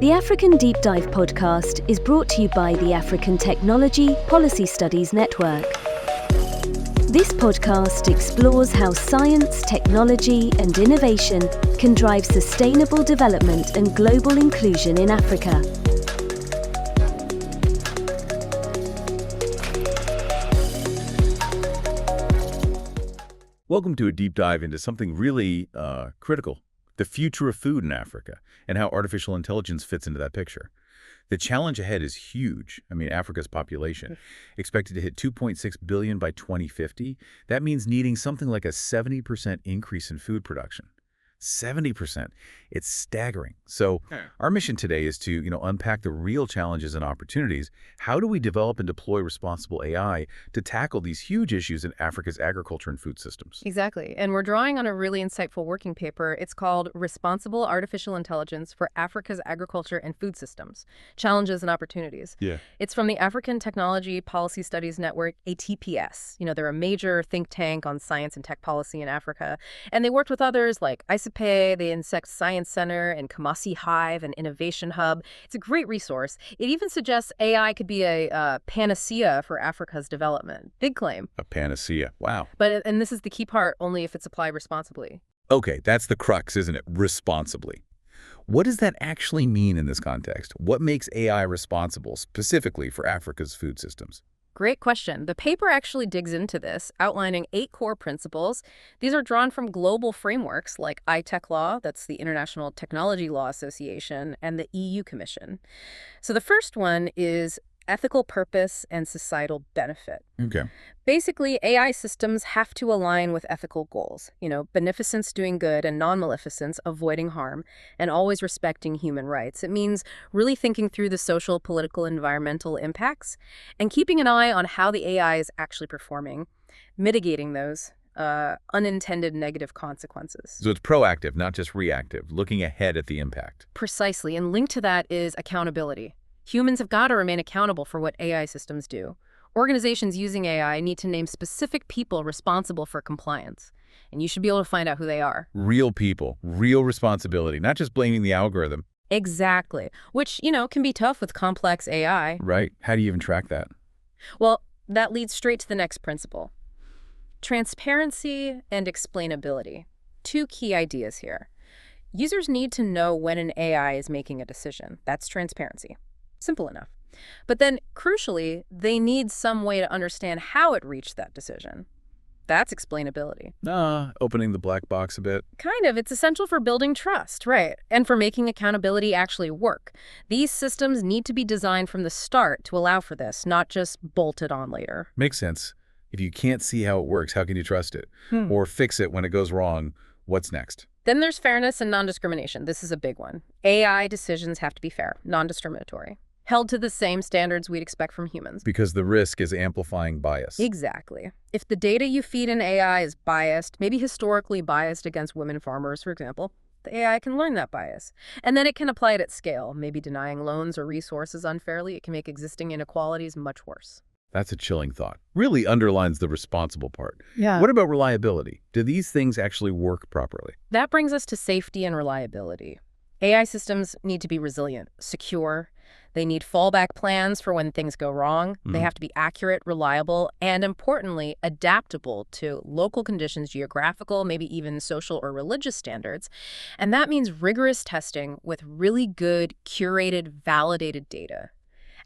The African Deep Dive podcast is brought to you by the African Technology Policy Studies Network. This podcast explores how science, technology, and innovation can drive sustainable development and global inclusion in Africa. Welcome to a deep dive into something really critical, the future of food in Africa, and how artificial intelligence fits into that picture. The challenge ahead is huge. Africa's population expected to hit 2.6 billion by 2050. That means needing something like a 70% increase in food production. 70%. It's staggering. So our mission today is to, unpack the real challenges and opportunities. How do we develop and deploy responsible AI to tackle these huge issues in Africa's agriculture and food systems? Exactly. And we're drawing on a really insightful working paper. It's called Responsible Artificial Intelligence for Africa's Agriculture and Food Systems, Challenges and Opportunities. Yeah. It's from the African Technology Policy Studies Network, ATPS. They're a major think tank on science and tech policy in Africa. And they worked with others like the Insect Science Center, and Kamasi Hive, and Innovation Hub. It's a great resource. It even suggests AI could be a panacea for Africa's development. Big claim. A panacea. Wow. And this is the key part, only if it's applied responsibly. Okay, that's the crux, isn't it? Responsibly. What does that actually mean in this context? What makes AI responsible specifically for Africa's food systems? Great question. The paper actually digs into this, outlining 8 core principles. These are drawn from global frameworks like ITech Law, that's the International Technology Law Association, and the EU Commission. So the first one is ethical purpose and societal benefit. Okay. Basically, AI systems have to align with ethical goals. Beneficence doing good and non-maleficence avoiding harm, and always respecting human rights. It means really thinking through the social, political, environmental impacts and keeping an eye on how the AI is actually performing, mitigating those unintended negative consequences. So it's proactive, not just reactive, looking ahead at the impact. Precisely, and linked to that is accountability. Humans have got to remain accountable for what AI systems do. Organizations using AI need to name specific people responsible for compliance. And you should be able to find out who they are. Real people, real responsibility, not just blaming the algorithm. Exactly. Which, can be tough with complex AI. Right. How do you even track that? Well, that leads straight to the next principle. Transparency and explainability. 2 key ideas here. Users need to know when an AI is making a decision. That's transparency. Simple enough. But then, crucially, they need some way to understand how it reached that decision. That's explainability. Opening the black box a bit. Kind of. It's essential for building trust, right? And for making accountability actually work. These systems need to be designed from the start to allow for this, not just bolted on later. Makes sense. If you can't see how it works, how can you trust it? Or fix it when it goes wrong? What's next? Then there's fairness and non-discrimination. This is a big one. AI decisions have to be fair, non-discriminatory, held to the same standards we'd expect from humans. Because the risk is amplifying bias. Exactly. If the data you feed in AI is biased, maybe historically biased against women farmers, for example, the AI can learn that bias. And then it can apply it at scale, maybe denying loans or resources unfairly. It can make existing inequalities much worse. That's a chilling thought. Really underlines the responsible part. Yeah. What about reliability? Do these things actually work properly? That brings us to safety and reliability. AI systems need to be resilient, secure. They need fallback plans for when things go wrong. They have to be accurate, reliable, and importantly, adaptable to local conditions, geographical, maybe even social or religious standards. And that means rigorous testing with really good, curated, validated data.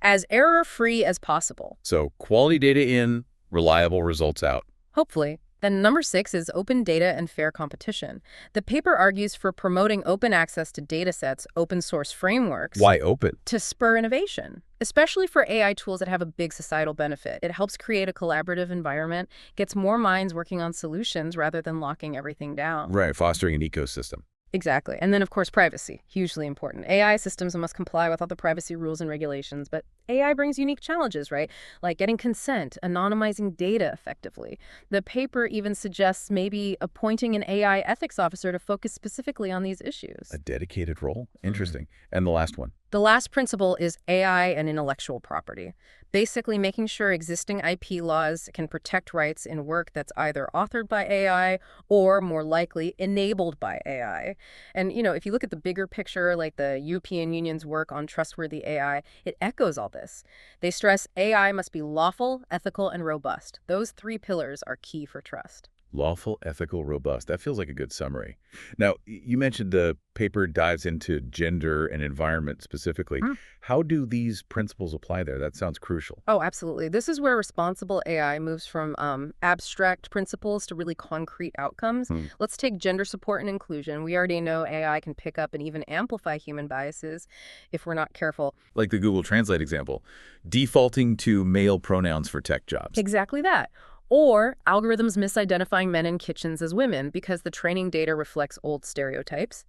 As error-free as possible. So quality data in, reliable results out. Hopefully. Then number 6 is open data and fair competition. The paper argues for promoting open access to data sets, open source frameworks. Why open? To spur innovation, especially for AI tools that have a big societal benefit. It helps create a collaborative environment, gets more minds working on solutions rather than locking everything down. Right, fostering an ecosystem. Exactly. And then, of course, privacy. Hugely important. AI systems must comply with all the privacy rules and regulations, but AI brings unique challenges, right? Like getting consent, anonymizing data effectively. The paper even suggests maybe appointing an AI ethics officer to focus specifically on these issues. A dedicated role? Interesting. And the last one? The last principle is AI and intellectual property. Basically making sure existing IP laws can protect rights in work that's either authored by AI or, more likely, enabled by AI. And, if you look at the bigger picture, like the European Union's work on trustworthy AI, it echoes all this. They stress AI must be lawful, ethical, and robust. Those three pillars are key for trust. Lawful, ethical, robust. That feels like a good summary. Now, you mentioned the paper dives into gender and environment specifically. How do these principles apply there? That sounds crucial. Oh, absolutely. This is where responsible AI moves from abstract principles to really concrete outcomes. Let's take gender support and inclusion. We already know AI can pick up and even amplify human biases if we're not careful. Like the Google Translate example, defaulting to male pronouns for tech jobs. Exactly that. Or algorithms misidentifying men in kitchens as women because the training data reflects old stereotypes.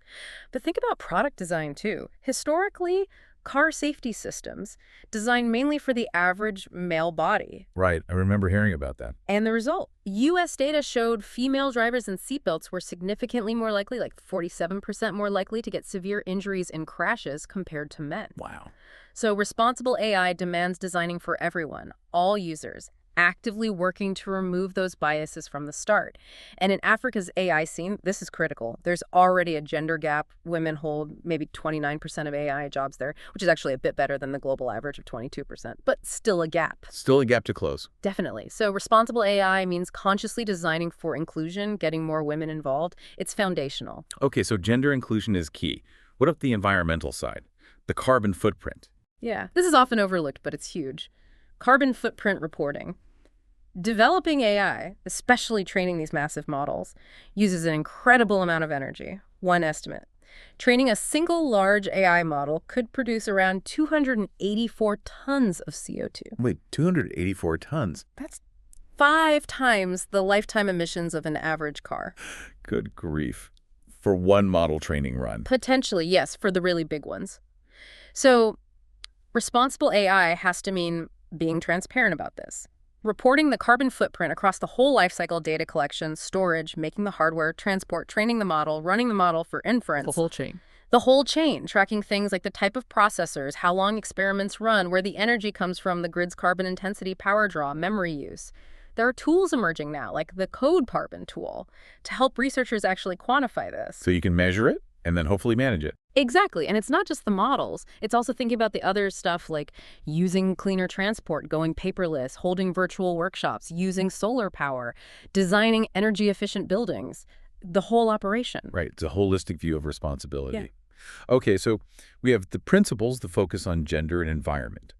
But think about product design, too. Historically, car safety systems designed mainly for the average male body. Right. I remember hearing about that. And the result, U.S. data showed female drivers in seatbelts were significantly more likely, like 47% more likely to get severe injuries in crashes compared to men. Wow. So responsible AI demands designing for everyone, all users, actively working to remove those biases from the start. And in Africa's AI scene, this is critical. There's already a gender gap. Women hold maybe 29% of AI jobs there, which is actually a bit better than the global average of 22%, but still a gap. Still a gap to close. Definitely. So responsible AI means consciously designing for inclusion, getting more women involved. It's foundational. Okay, so gender inclusion is key. What about the environmental side? The carbon footprint. Yeah, this is often overlooked, but it's huge. Carbon footprint reporting. Developing AI, especially training these massive models, uses an incredible amount of energy. One estimate. Training a single large AI model could produce around 284 tons of CO2. Wait, 284 tons? That's 5 times the lifetime emissions of an average car. Good grief. For one model training run. Potentially, yes, for the really big ones. So, responsible AI has to mean being transparent about this. Reporting the carbon footprint across the whole lifecycle: data collection, storage, making the hardware, transport, training the model, running the model for inference. The whole chain. The whole chain, tracking things like the type of processors, how long experiments run, where the energy comes from, the grid's carbon intensity, power draw, memory use. There are tools emerging now, like the Code Carbon tool, to help researchers actually quantify this. So you can measure it and then hopefully manage it. Exactly. And it's not just the models. It's also thinking about the other stuff like using cleaner transport, going paperless, holding virtual workshops, using solar power, designing energy-efficient buildings, the whole operation. Right. It's a holistic view of responsibility. Yeah. Okay, so we have the principles, the focus on gender and environment.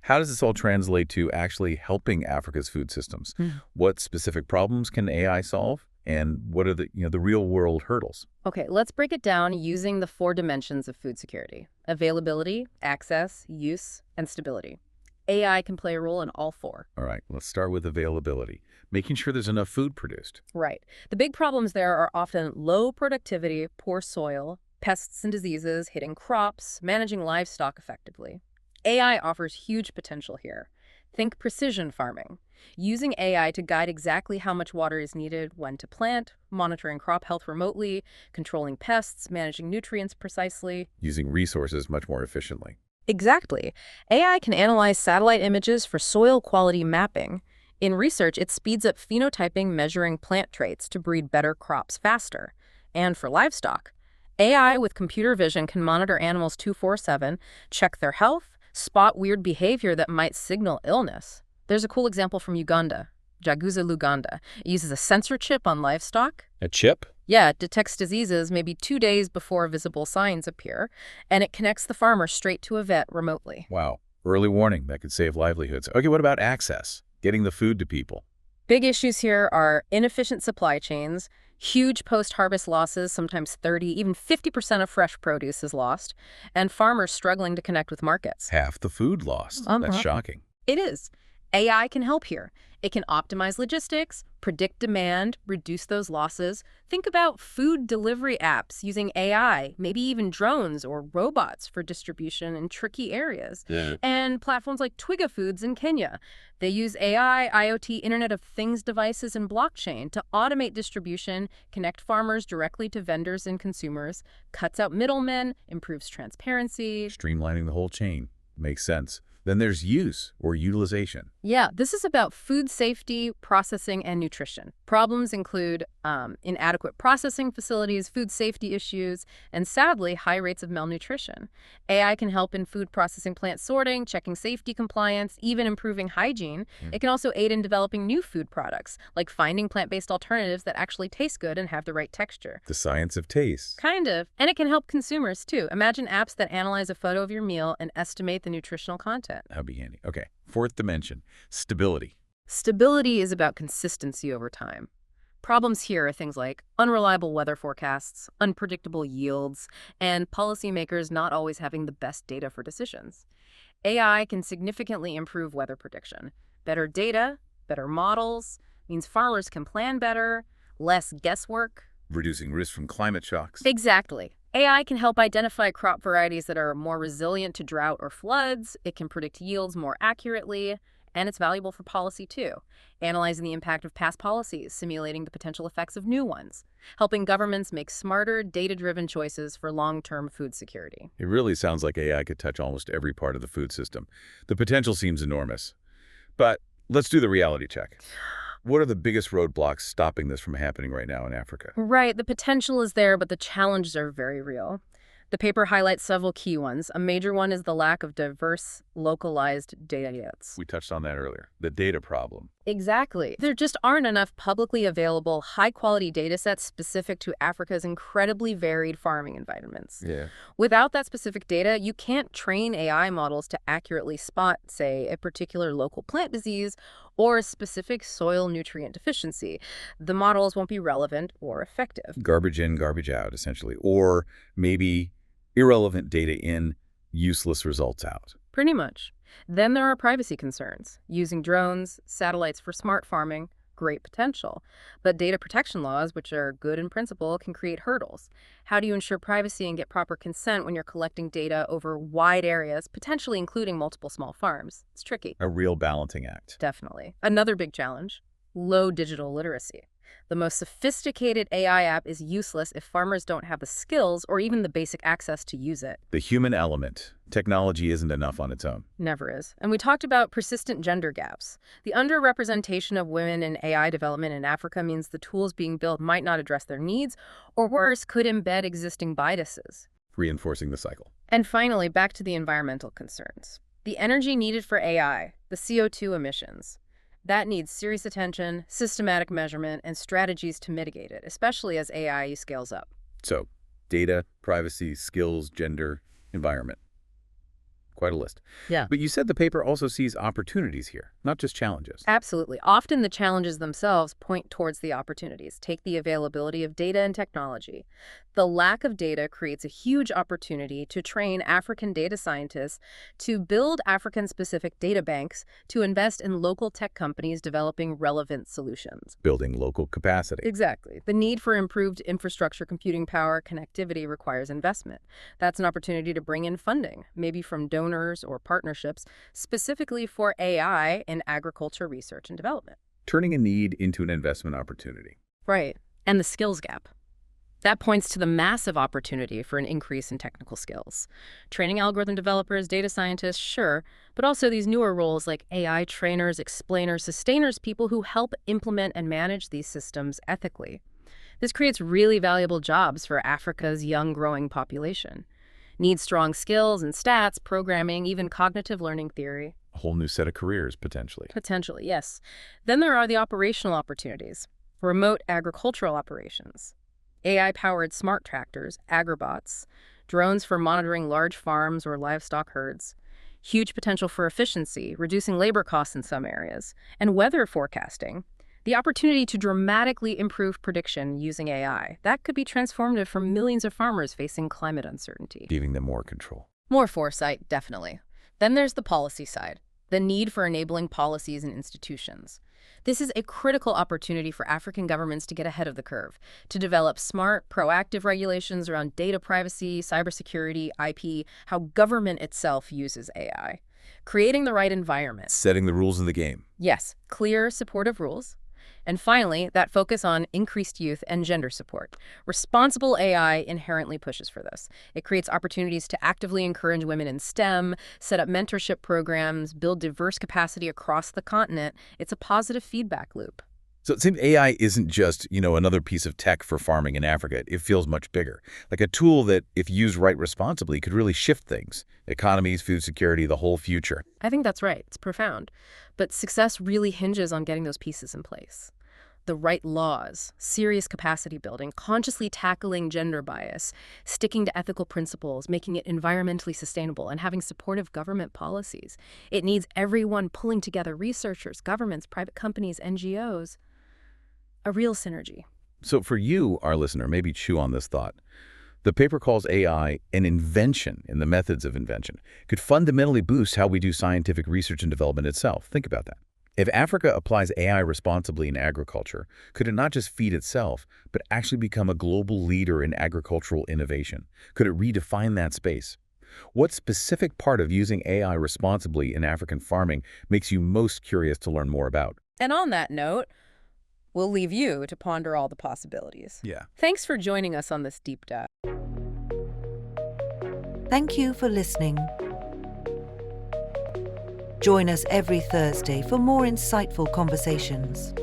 How does this all translate to actually helping Africa's food systems? What specific problems can AI solve? And what are the real-world hurdles? Okay, let's break it down using the 4 dimensions of food security: availability, access, use, and stability. AI can play a role in all 4. All right, let's start with availability, making sure there's enough food produced. Right. The big problems there are often low productivity, poor soil, pests and diseases hitting crops, managing livestock effectively. AI offers huge potential here. Think precision farming. Using AI to guide exactly how much water is needed, when to plant, monitoring crop health remotely, controlling pests, managing nutrients precisely. Using resources much more efficiently. Exactly. AI can analyze satellite images for soil quality mapping. In research, it speeds up phenotyping, measuring plant traits to breed better crops faster. And for livestock, AI with computer vision can monitor animals 24/7, check their health, spot weird behavior that might signal illness. There's a cool example from Uganda, Jaguza, Luganda. It uses a sensor chip on livestock. A chip? Yeah, it detects diseases maybe 2 days before visible signs appear, and it connects the farmer straight to a vet remotely. Wow. Early warning. That could save livelihoods. Okay, what about access? Getting the food to people. Big issues here are inefficient supply chains, huge post-harvest losses, sometimes 30, even 50% of fresh produce is lost, and farmers struggling to connect with markets. Half the food lost. That's shocking. It is. AI can help here. It can optimize logistics, predict demand, reduce those losses. Think about food delivery apps using AI, maybe even drones or robots for distribution in tricky areas. Yeah. And platforms like Twiga Foods in Kenya. They use AI, IoT, Internet of Things devices, and blockchain to automate distribution, connect farmers directly to vendors and consumers, cuts out middlemen, improves transparency. Streamlining the whole chain. Makes sense. Then there's use or utilization. Yeah, this is about food safety, processing, and nutrition. Problems include inadequate processing facilities, food safety issues, and sadly, high rates of malnutrition. AI can help in food processing plant sorting, checking safety compliance, even improving hygiene. It can also aid in developing new food products, like finding plant-based alternatives that actually taste good and have the right texture. The science of taste. Kind of. And it can help consumers, too. Imagine apps that analyze a photo of your meal and estimate the nutritional content. That'd be handy. Okay, fourth dimension, stability. Stability is about consistency over time. Problems here are things like unreliable weather forecasts, unpredictable yields, and policymakers not always having the best data for decisions. AI can significantly improve weather prediction. Better data, better models, means farmers can plan better, less guesswork. Reducing risk from climate shocks. Exactly. AI can help identify crop varieties that are more resilient to drought or floods. It can predict yields more accurately, and it's valuable for policy too, analyzing the impact of past policies, simulating the potential effects of new ones, helping governments make smarter, data-driven choices for long-term food security. It really sounds like AI could touch almost every part of the food system. The potential seems enormous. But let's do the reality check. What are the biggest roadblocks stopping this from happening right now in Africa? Right, the potential is there, but the challenges are very real. The paper highlights several key ones. A major one is the lack of diverse, localized data sets. We touched on that earlier. The data problem. Exactly. There just aren't enough publicly available, high-quality data sets specific to Africa's incredibly varied farming environments. Yeah. Without that specific data, you can't train AI models to accurately spot, say, a particular local plant disease or a specific soil nutrient deficiency. The models won't be relevant or effective. Garbage in, garbage out, essentially. Or maybe irrelevant data in, useless results out. Pretty much. Then there are privacy concerns. Using drones, satellites for smart farming, great potential. But data protection laws, which are good in principle, can create hurdles. How do you ensure privacy and get proper consent when you're collecting data over wide areas, potentially including multiple small farms? It's tricky. A real balancing act. Definitely. Another big challenge, low digital literacy. The most sophisticated AI app is useless if farmers don't have the skills or even the basic access to use it. The human element. Technology isn't enough on its own. Never is. And we talked about persistent gender gaps. The underrepresentation of women in AI development in Africa means the tools being built might not address their needs, or worse, could embed existing biases. Reinforcing the cycle. And finally, back to the environmental concerns. The energy needed for AI, the CO2 emissions. That needs serious attention, systematic measurement, and strategies to mitigate it, especially as AI scales up. So, data, privacy, skills, gender, environment. Quite a list. Yeah. But you said the paper also sees opportunities here, not just challenges. Absolutely. Often the challenges themselves point towards the opportunities. Take the availability of data and technology. The lack of data creates a huge opportunity to train African data scientists, to build African-specific data banks, to invest in local tech companies developing relevant solutions. Building local capacity. Exactly. The need for improved infrastructure, computing power, connectivity requires investment. That's an opportunity to bring in funding, maybe from donors or partnerships, specifically for AI in agriculture research and development. Turning a need into an investment opportunity. Right. And the skills gap. That points to the massive opportunity for an increase in technical skills. Training algorithm developers, data scientists, sure, but also these newer roles like AI trainers, explainers, sustainers, people who help implement and manage these systems ethically. This creates really valuable jobs for Africa's young growing population. Needs strong skills and stats, programming, even cognitive learning theory. A whole new set of careers, potentially. Potentially, yes. Then there are the operational opportunities. Remote agricultural operations. AI-powered smart tractors, agrobots, drones for monitoring large farms or livestock herds. Huge potential for efficiency, reducing labor costs in some areas. And weather forecasting. The opportunity to dramatically improve prediction using AI. That could be transformative for millions of farmers facing climate uncertainty. Giving them more control. More foresight, definitely. Then there's the policy side. the need for enabling policies and institutions. This is a critical opportunity for African governments to get ahead of the curve, to develop smart, proactive regulations around data privacy, cybersecurity, IP, how government itself uses AI. Creating the right environment. Setting the rules of the game. Yes, clear, supportive rules. And finally, that focus on increased youth and gender support. Responsible AI inherently pushes for this. It creates opportunities to actively encourage women in STEM, set up mentorship programs, build diverse capacity across the continent. It's a positive feedback loop. So it seems AI isn't just, another piece of tech for farming in Africa. It feels much bigger, like a tool that, if used right responsibly, could really shift things. Economies, food security, the whole future. I think that's right. It's profound. But success really hinges on getting those pieces in place. The right laws, serious capacity building, consciously tackling gender bias, sticking to ethical principles, making it environmentally sustainable, and having supportive government policies. It needs everyone pulling together: researchers, governments, private companies, NGOs. A real synergy. So for you, our listener, maybe chew on this thought. The paper calls AI an invention in the methods of invention. Could fundamentally boost how we do scientific research and development itself. Think about that. If Africa applies AI responsibly in agriculture, could it not just feed itself, but actually become a global leader in agricultural innovation? Could it redefine that space? What specific part of using AI responsibly in African farming makes you most curious to learn more about? And on that note, we'll leave you to ponder all the possibilities. Yeah. Thanks for joining us on this deep dive. Thank you for listening. Join us every Thursday for more insightful conversations.